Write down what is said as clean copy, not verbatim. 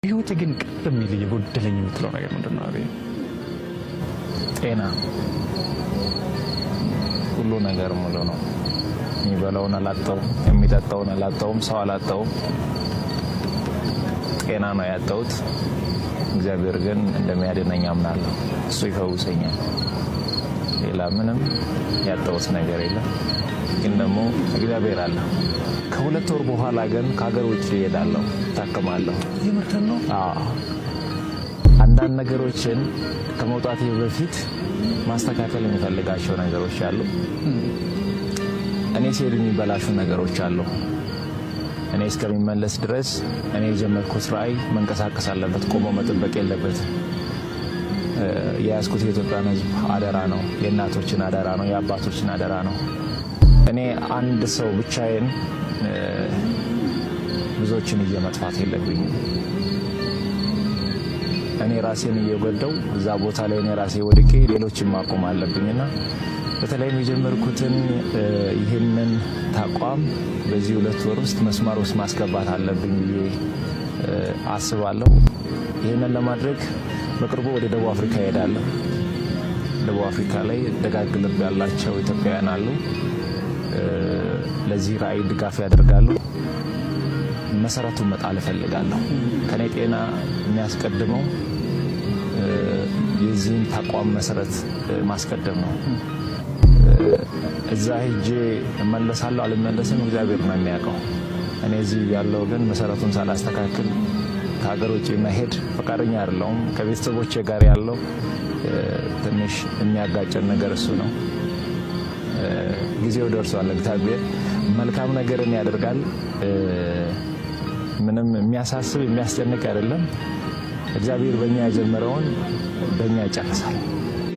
ህይወት ግን ቀደም ይል የጎደለኝ የምትለው ነገር ምንድነው? አቤት ጤና ሁሉ ነገር ሙሉ ነው። የሚበላውን አላጣውም፣ የሚጠጣውን አላጣውም፣ ሰው አላጣውም። ጤና ነው ያጣሁት። እግዚአብሔር ግን እንደሚያድነኝ አምናለሁ። እሱ ይፈውሰኛል። ሌላ ምንም ያጣሁት ነገር የለም። ግን ደግሞ እግዚአብሔር አለ። ከሁለት ወር በኋላ ግን ከሀገር ውጭ እሄዳለሁ፣ ታከማለሁ። የምርተን ነው? አንዳንድ ነገሮችን ከመውጣቴ በፊት ማስተካከል የሚፈልጋቸው ነገሮች አሉ። እኔ ሲሄድ የሚበላሹ ነገሮች አሉ። እኔ እስከሚመለስ ድረስ እኔ የጀመርኩት ራዕይ መንቀሳቀስ አለበት፣ ቆሞ መጠበቅ የለበትም። የያዝኩት የኢትዮጵያን ሕዝብ አደራ ነው፣ የእናቶችን አደራ ነው፣ የአባቶችን አደራ ነው። እኔ አንድ ሰው ብቻዬን ብዙዎችን እየመጥፋት የለብኝም። እኔ ራሴን እየጎዳው እዛ ቦታ ላይ እኔ ራሴ ወድቄ ሌሎችን ማቆም አለብኝና በተለይም የጀመርኩትን ይህንን ተቋም በዚህ 2 ወር ውስጥ መስመር ውስጥ ማስገባት አለብኝ ብዬ አስባለሁ። ይህንን ለማድረግ በቅርቡ ወደ ደቡብ አፍሪካ እሄዳለሁ። ደቡብ አፍሪካ ላይ ደጋግ ልብ ያላቸው ኢትዮጵያውያን አሉ። ለዚህ ራዕይ ድጋፍ ያደርጋሉ። መሰረቱን መጣል እፈልጋለሁ። ከኔ ጤና የሚያስቀድመው የዚህን ተቋም መሰረት ማስቀደም ነው። እዛ ሄጄ እመለሳለሁ አልመለስም እግዚአብሔር ነው የሚያውቀው። እኔ እዚህ ያለው ግን መሰረቱን ሳላስተካክል ከሀገር ውጭ መሄድ ፈቃደኛ አይደለሁም። ከቤተሰቦቼ ጋር ያለው ትንሽ የሚያጋጨን ነገር እሱ ነው። ጊዜው ደርሷል። እግዚአብሔር መልካም ነገርን ያደርጋል። ምንም የሚያሳስብ የሚያስጨንቅ አይደለም። እግዚአብሔር በእኛ የጀመረውን በእኛ ይጨርሳል።